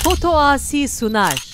Foto Asi sunar.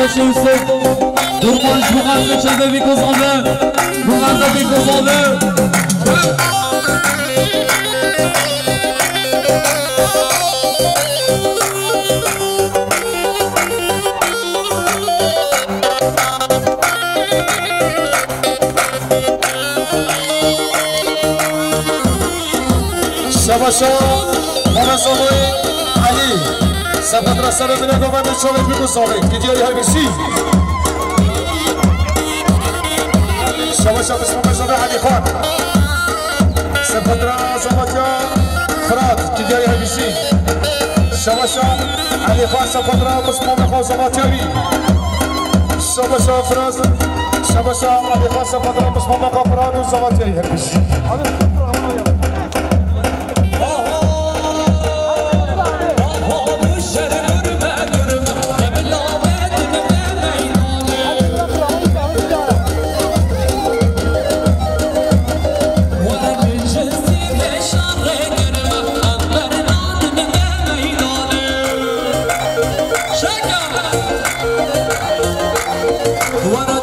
kardeşi Yusuf Durmuş bu kardeşe bir kazandı. Bu kardeşe bir kazandı. Şabaşa, Manasoy, Ali, Sapatra Sarabina Governor Chowek Bikusovi, Gidiyor Harbisi. Şabaşa, Bismillah, Ali Khan, Sapatra Sabatya, Fırat, Gidiyor Harbisi. Şabaşa, Ali Khan, Sapatra, Bismillah, Sabatyavi. Şabaşa, Fırat, Şabaşa, Ali Khan, Sapatra, Bismillah, Fırat, Sabatyavi Harbisi. What a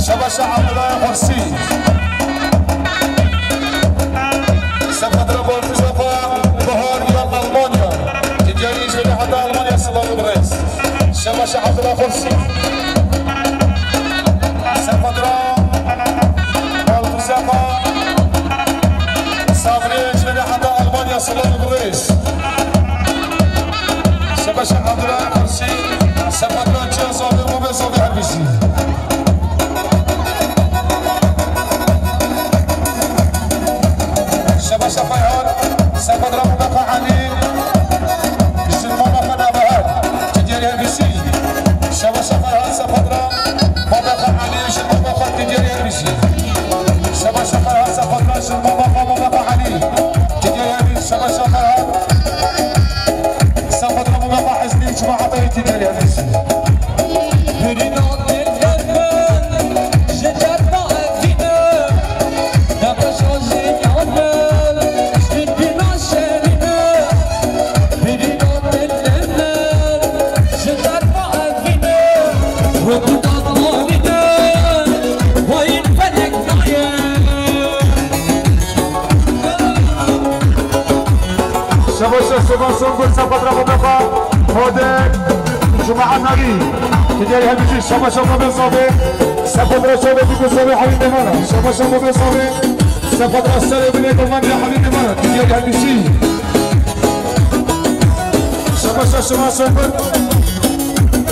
شباشة عبد الله قرسي سفدرة بولفزوفا بهار يوم ألمانيا تجاري جولي حتى ألمانيا سلام بريس شباشة عبد الله قرسي سفدرة بولفزوفا صابري جولي حتى ألمانيا سلام بريس شباشة عبد الله قرسي سفدرة جوزوفي وبيزوفي هربيسي شباشة فيهان سفدرة مبقى علي جسم مبقى نبهات تجاري هربيسي شباشة فيهان سفدرة مبقى علي جسم مبقى تجاري هربيسي شباشة فيهان سفدرة جسم مبقى علي تجاري هربيسي شباشة فيهان سفدرة مبقى حزني جماعة تجاري هربيسي شباشة سباسون قل سفدرة مبقى هودك جماعة ناقي تجاري هبيجي شباشة مبقى صافي سفدرة شبه بيكو صافي حبيبي مانا شباشة مبقى صافي سفدرة السلام بنيكو مان يا حبيبي مانا تجاري هبيجي شباشة سباسون قل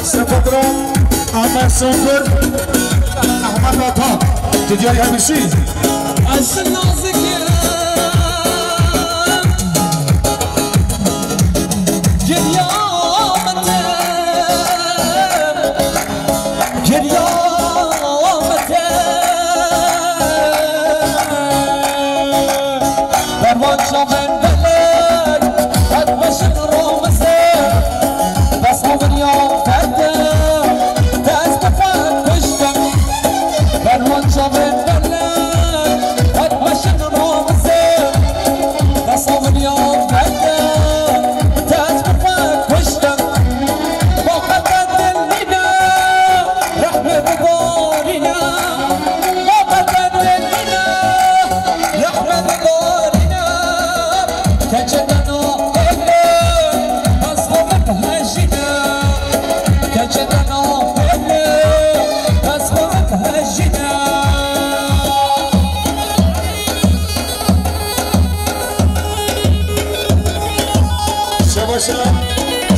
سفدرة أحمد سنقر أحمد عطا تجاري هبيجي السنازك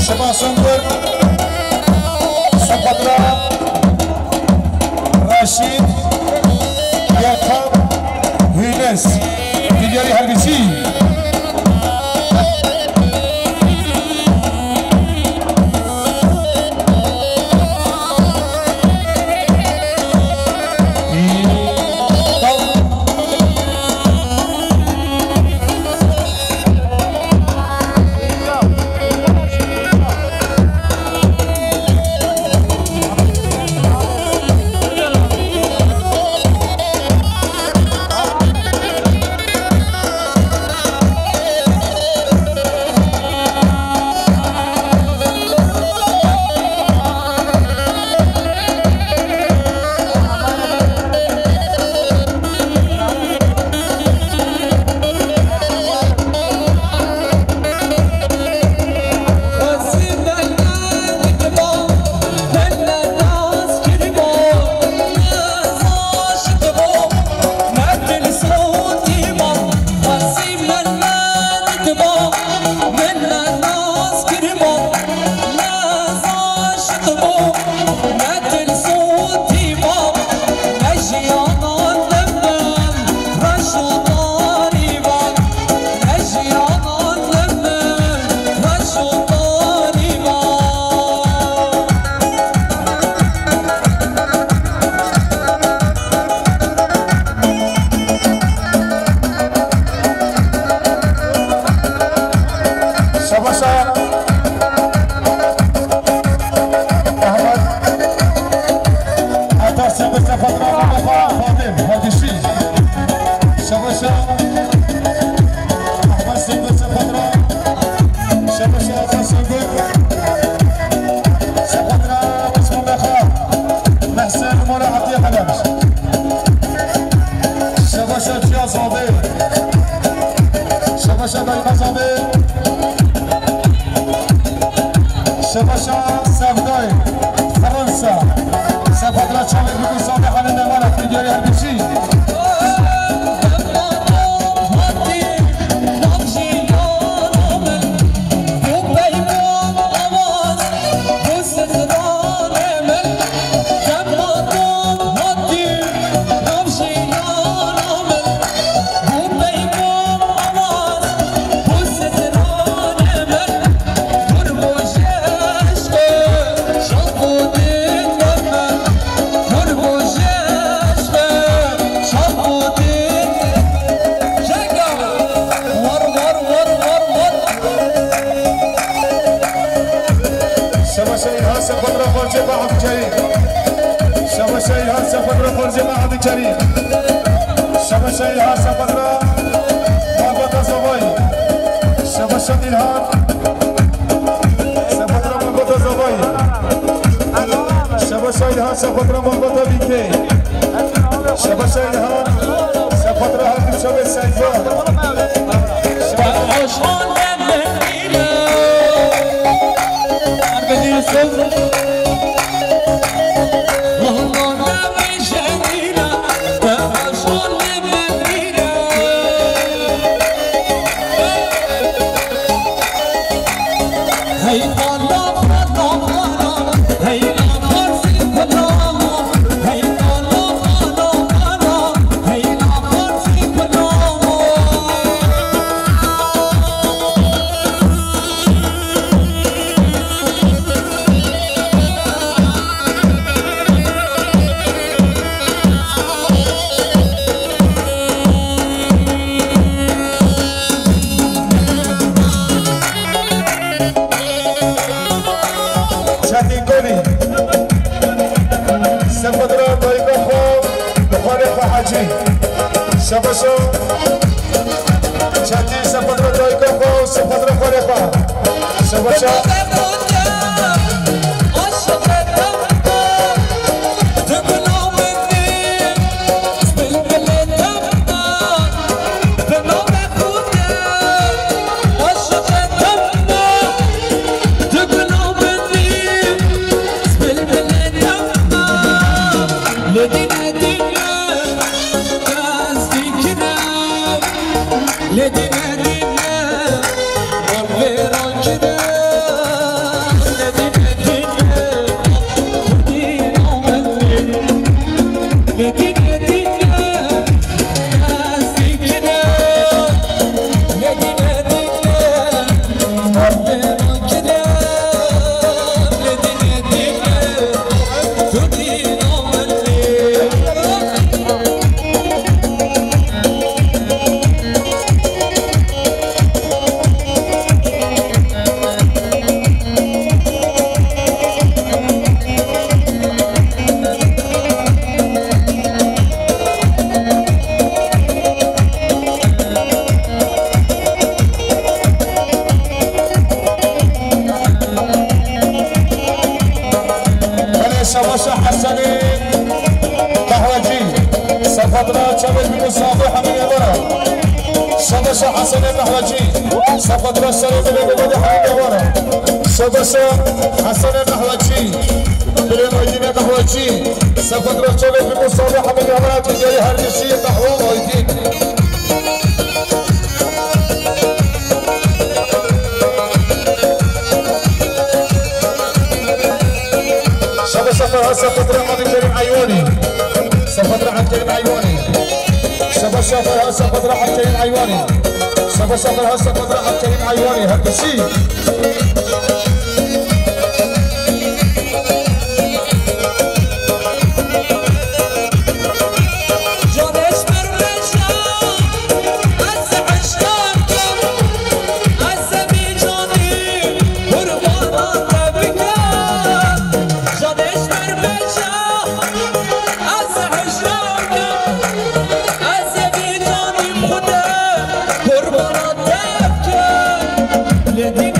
سباسنگر سفدرة راشد يعقوب هينس تجاري هربيسي محسن مرة عطية حلال بكل صباح على النمارة في ديالي هالبشي سفطرة مربوطة بيكي شبا شايلها سفطرة هاتف شوي السيفة عشان لمدينة أرقدي الصفر شبشو شاتي سفدرة تويكو سفدرة خوريخا شبشو شبشة حسن النحوجي بالمدينة النحوجي سفدرة شباب بالمصابيح من الأمارات الجاية هرجشية نحو مويدين شبشة فرها سفدرة عن كريم عيوني سفدرة عن كريم عيوني شبشة فرها سفدرة عن كريم عيوني شبشة فرها سفدرة عن كريم عيوني هرجشي Let me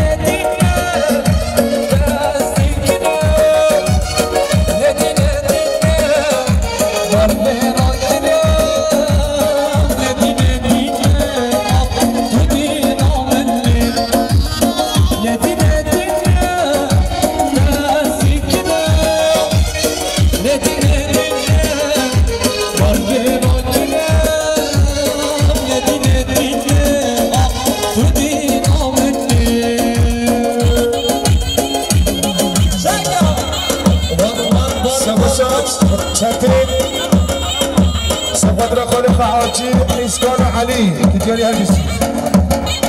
سفدرا خالق عاجي إسكان علي كتير هالبسي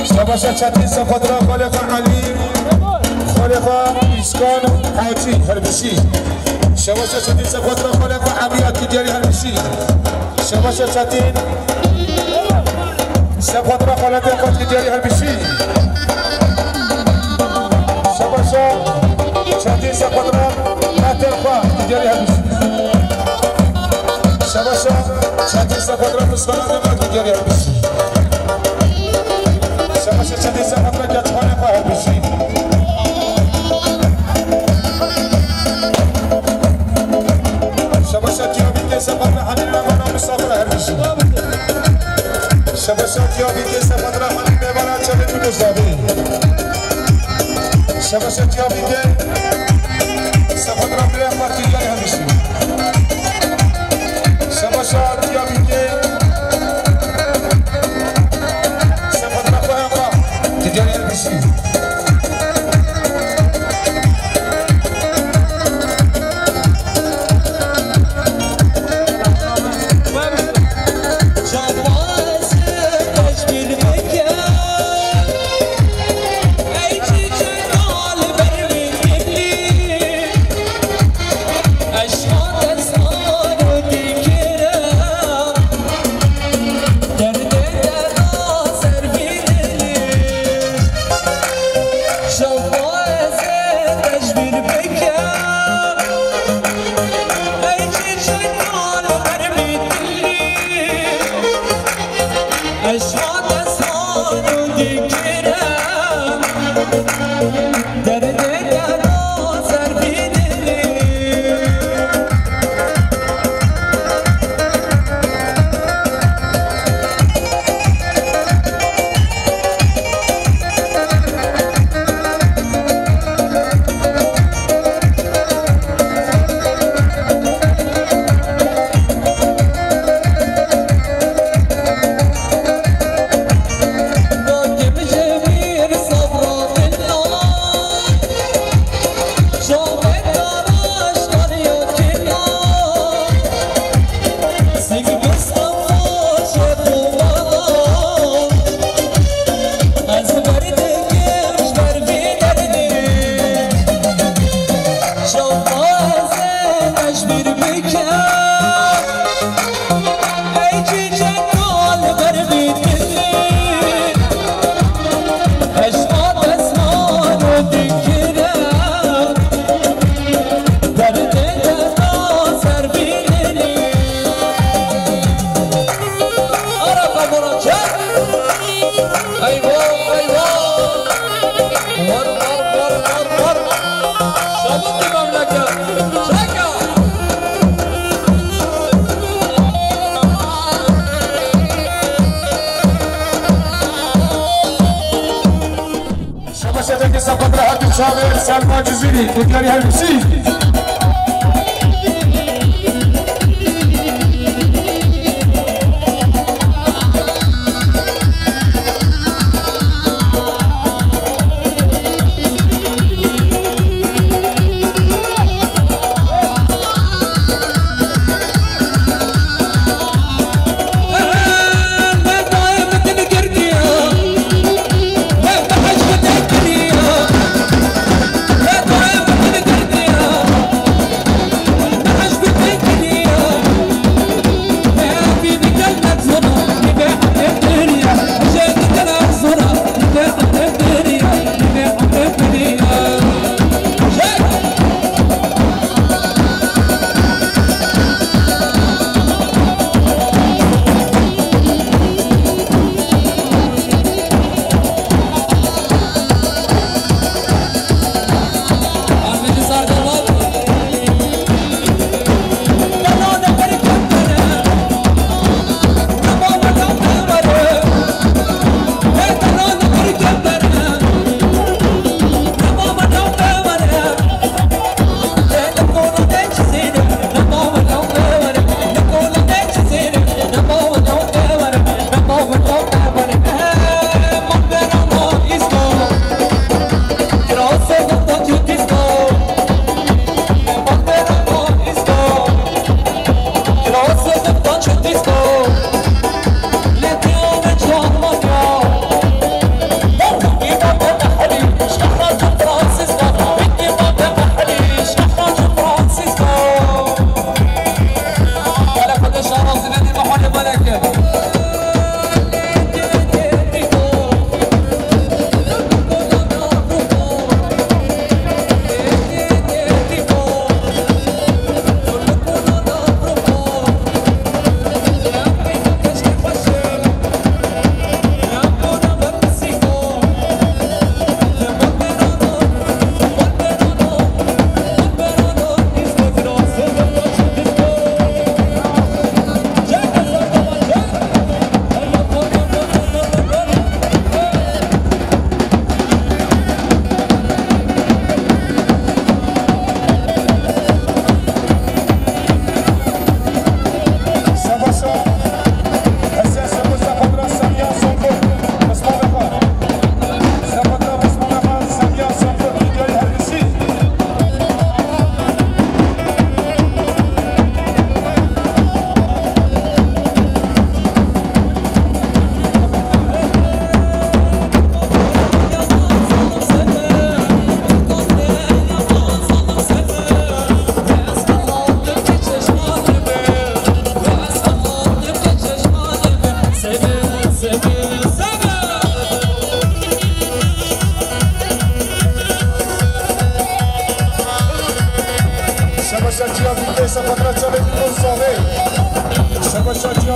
شباشة شتي سفدرا خالق علي خالق إسكان عاجي هالبسي شباشة شتي سفدرا خالق عميات كتير هالبسي شباشة شتي سفدرا خالق كتير هالبسي شباشة شتي سفدرا ما ترفع كتير هالبسي شباشة شتي سفدرا مسخرة ما كتير هالبسي شباشة شتي سفدرا جتخانة هالبسي شباشة يومي سفدرا حنينا منا مسافرة هالبسي شباشة يومي سفدرا حنينا منا شبابي مزابي شباشة يومي سفدرا بلا كتير هالبسي شباشة يومي سفدرا فهمها كتير هالبسي شامل سلمان جزيري تكاري هالبسي Yeah.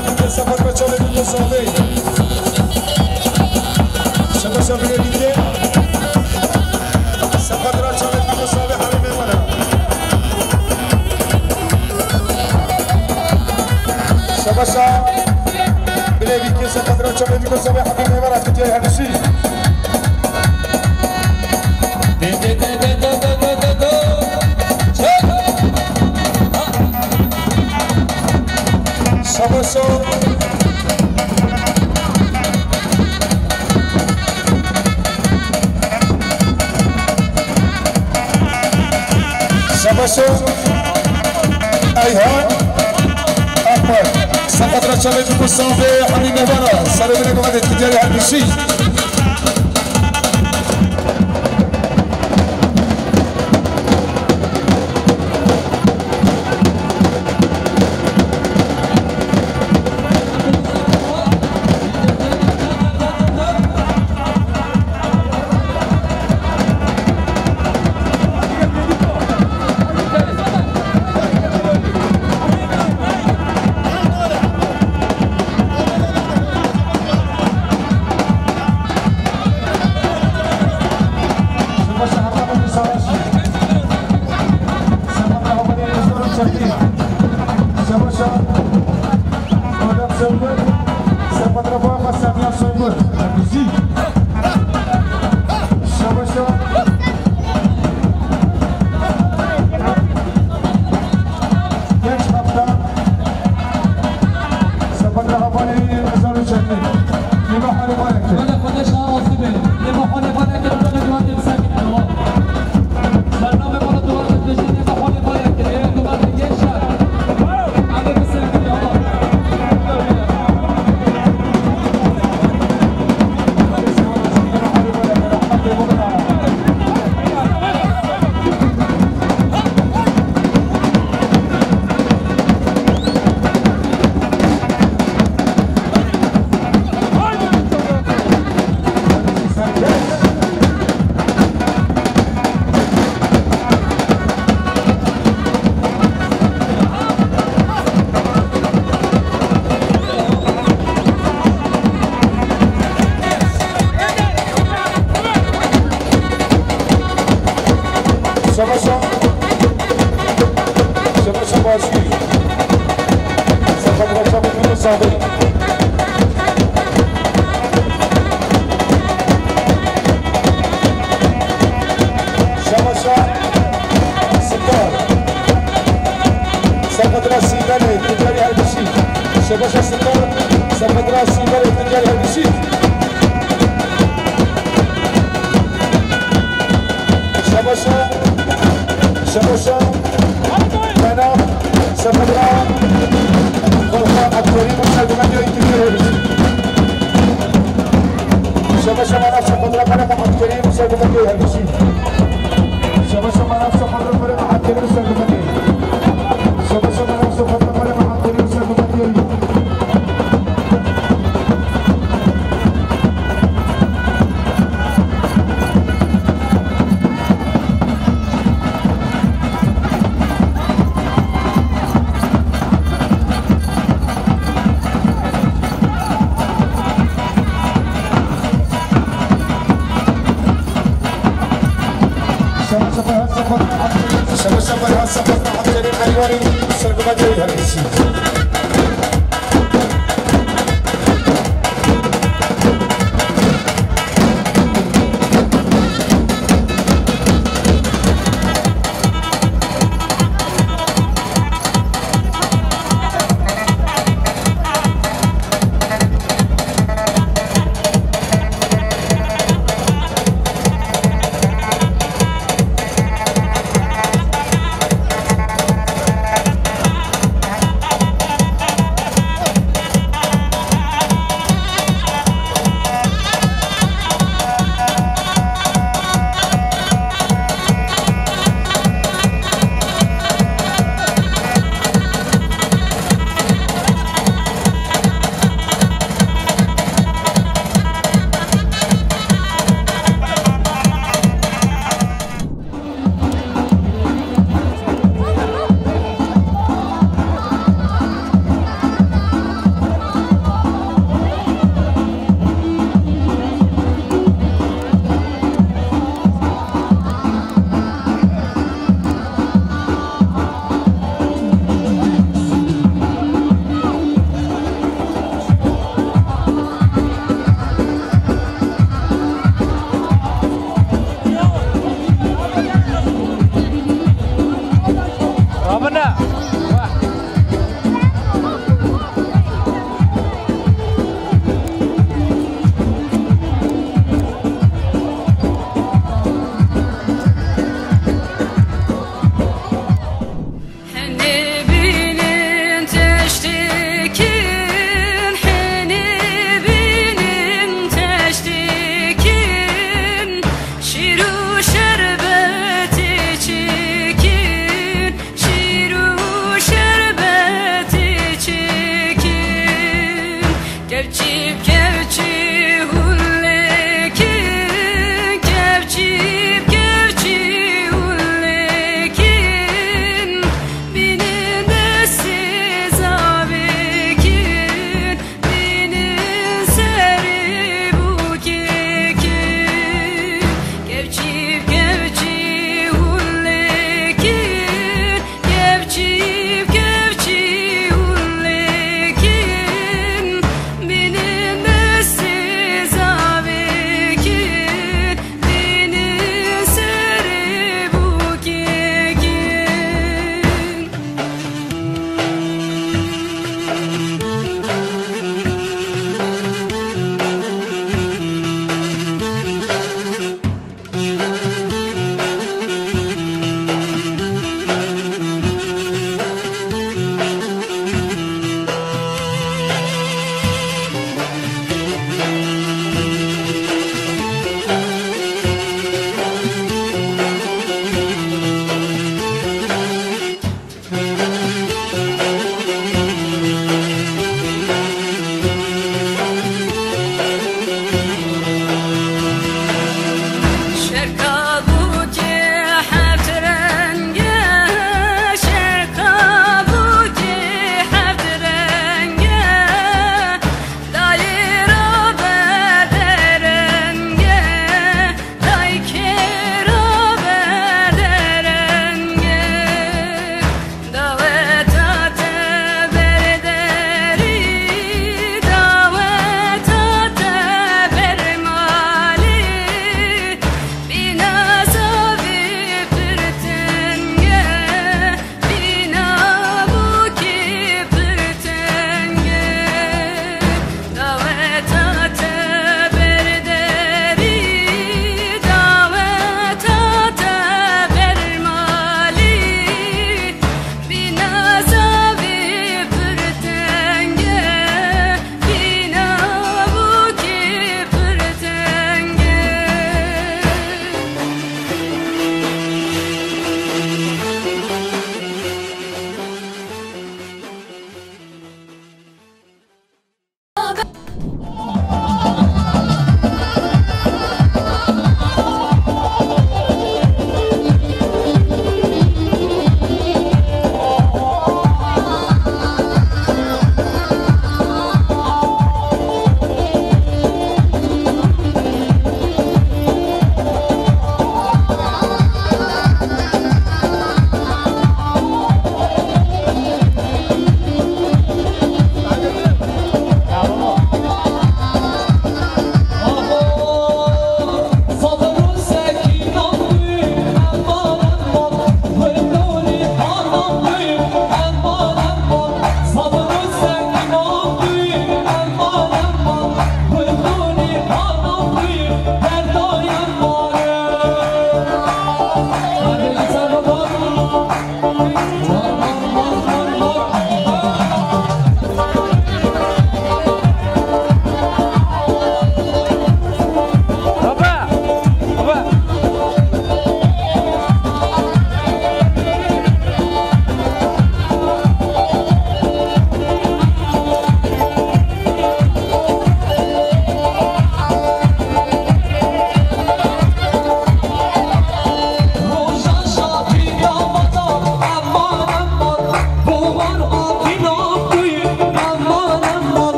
بده سفر بچه بده صافی شباشا بده سفر را چاله بده صافی حریم منه شباشا بده سفر را چاله بده صافی حریم منه تجاه هرشی شباشا شباشا ایهان احمد سقط را چاله بکن صافی حمیم برا سر بینه گمده تجاری هرمشی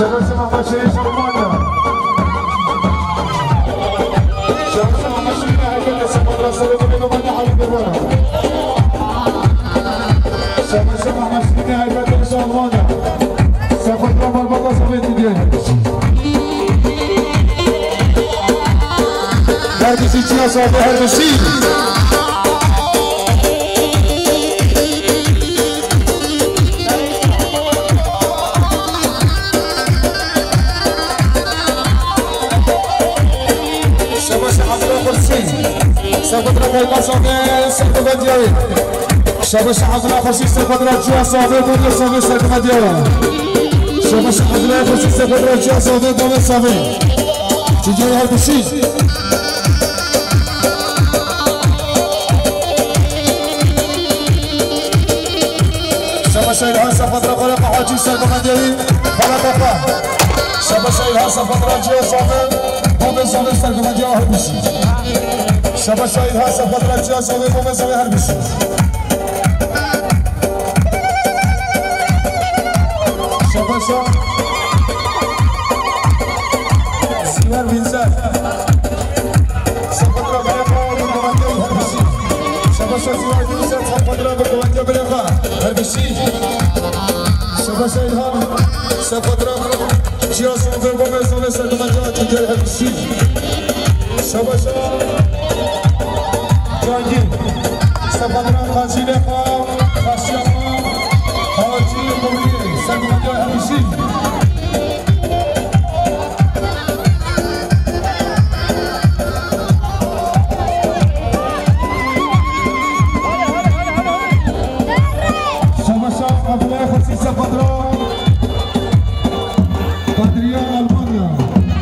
شباب محمد شريف شرمانة شباب محمد شريف هيكل سفدرة سلوك بينه وبين حبيب الورا شباب محمد شريف هيكل شرمانة سفدرة مربطة صفيت ديالي هذه سيتنا صافي هذا الشيء سفدرة بيضاء صافي سرقة ديالي شباب حضرة خرسي سفدرة جوا صافي بودي صافي سرقة ديالها شباب حضرة خرسي سفدرة جوا صافي بودي صافي تجي هذا الشيء شباب شايلها سفدرة خلق حاجي سرقة ديالي خلق بابا شباب شايلها سفدرة جوا صافي بودي صافي سرقة ديالها هذا الشيء شباب شايلها سفدرة جوا صافي بودي صافي هذا الشيء شباشا سيار بنزال سفدرة بلغة بالقوانجة والهربشي شباشا سيار بنزال سفدرة بالقوانجة بلغة هربشي شباشا إلهام سفدرة جيا صوفي وبومي صوفي سرقمانجة تنجل هربشي شباشا جانجي سفدرة خاشي لخا خاشي أخا خاشي قولي سرقمانجة هربشي سفدرة بادريان ألمانيا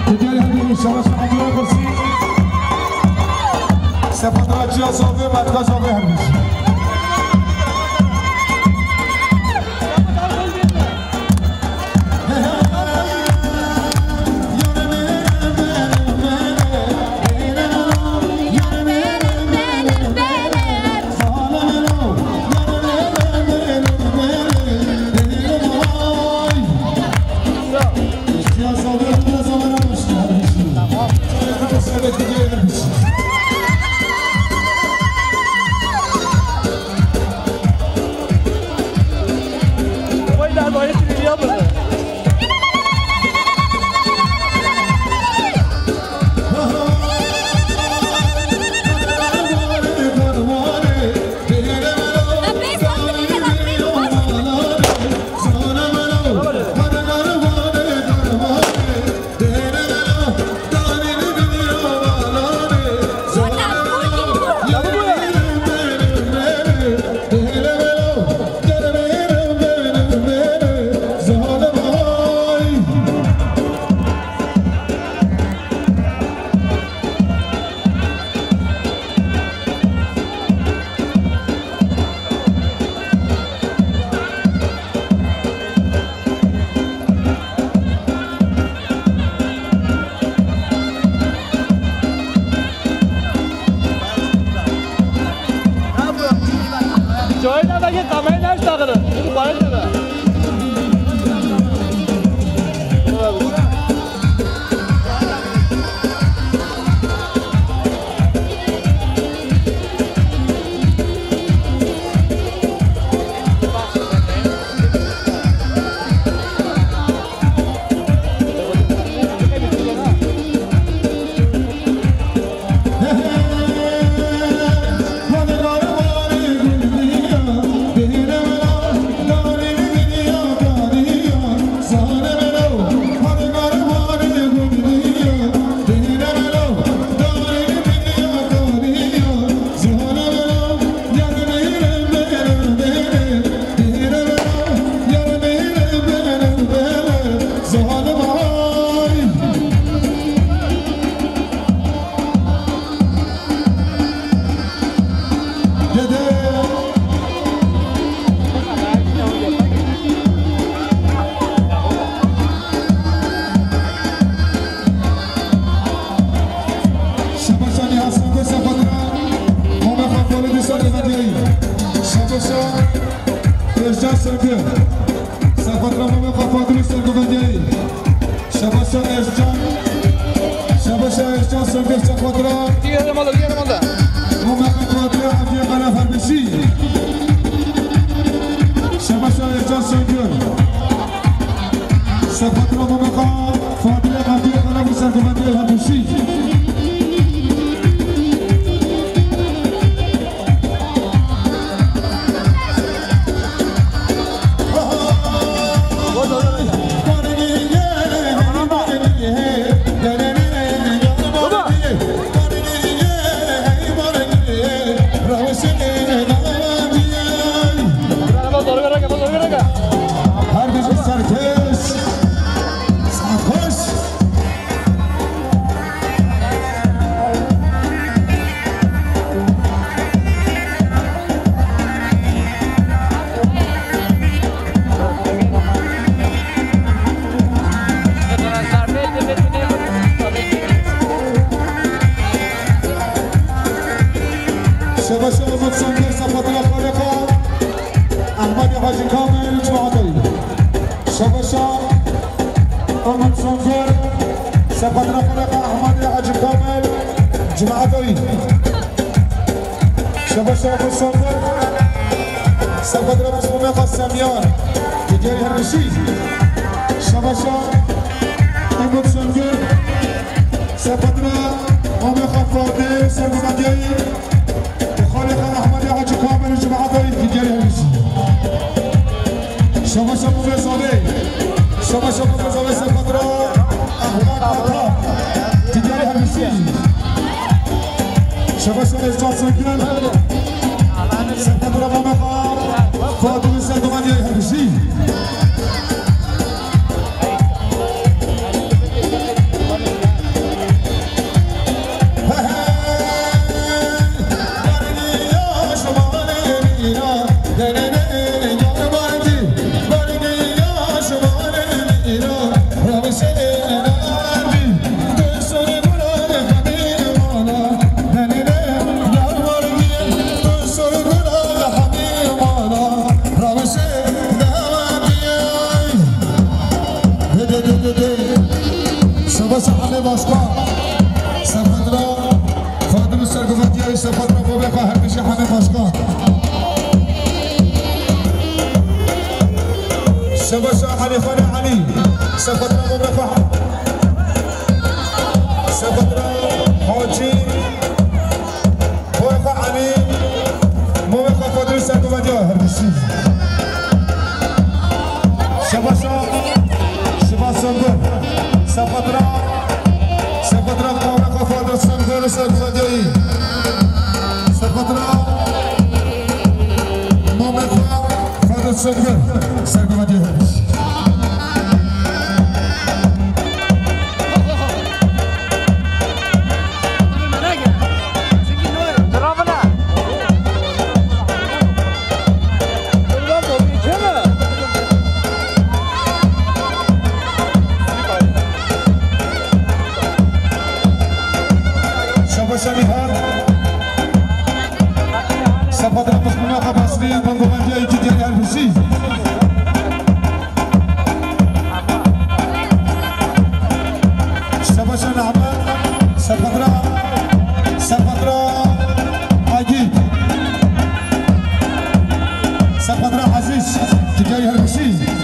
تجاري هذه شباب سفدرة برسي سفدرة جيا صافي مدخل صافي هربشي سفدرة مملكة فاضل سرقة شباشا ارجان شباشا ارجان سنگش خودرا دیگه مالا مومقا خودرا عفیه قنفر بشی شباشا ارجان سنگر سخودرا مومقا فاضل عفیه قنفر سرگمندی بشی سفدنا فرقة أحمد يا حاج كامل جماعة دوي شباشا أبو صنفر سفدنا مسلمة قسميان تجاري هرشي شباشا أبو صنفر سفدنا أمي خفاضي سرقنا جاي وخالق أحمد يا حاج كامل جماعة دوي تجاري هرشي شباشا أبو بيصالي شباشا أبو بيصالي سفدنا أحمد عطا تجاري هرشي شباشا إرجاع سنجل سفدنا ممقا فاضل سرقنا جاي هرشي شباشا حليفان علي سفدنا مملكة سفدنا حاجي مملكة علي مملكة فضل سرقمدي هرشي شباشا شباش سنگر سفدنا مملكة فضل سنگر سرقمدي سفدنا مملكة فضل سنگر سرقمدي هرشي سفدنا مسلمة خباصري بنغوانجي تجاري هرشي شباشا نعمة سفدنا عجيب سفدنا عزيز تجاري هرشي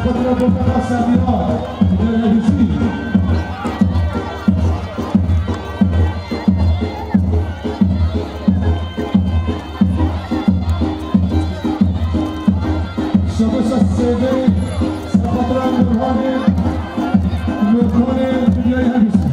سپدرا بومبا سامیا نبیسی شبش السيدي سپدرا نورهانی نورهانی دنیای نبیسی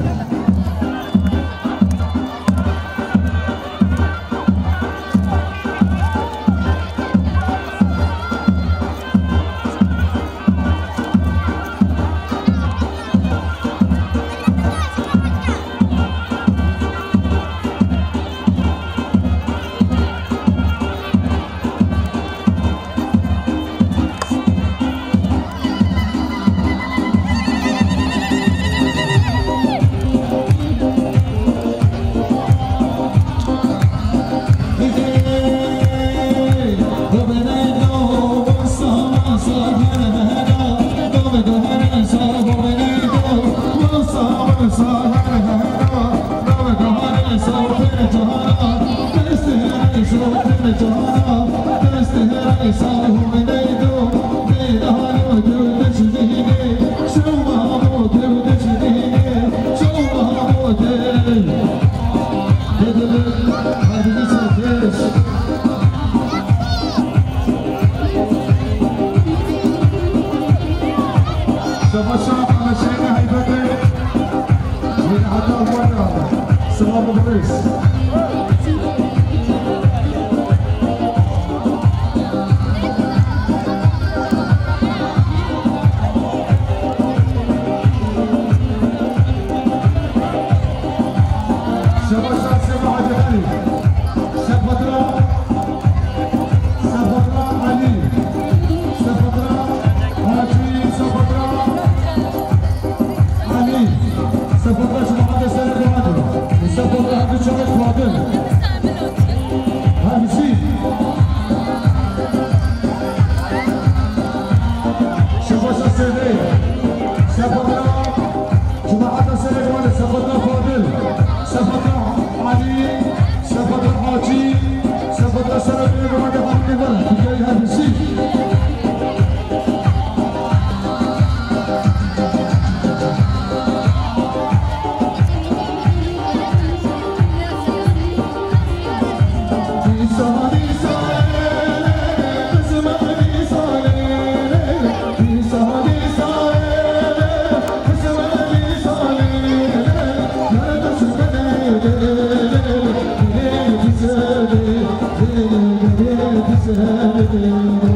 Thank you.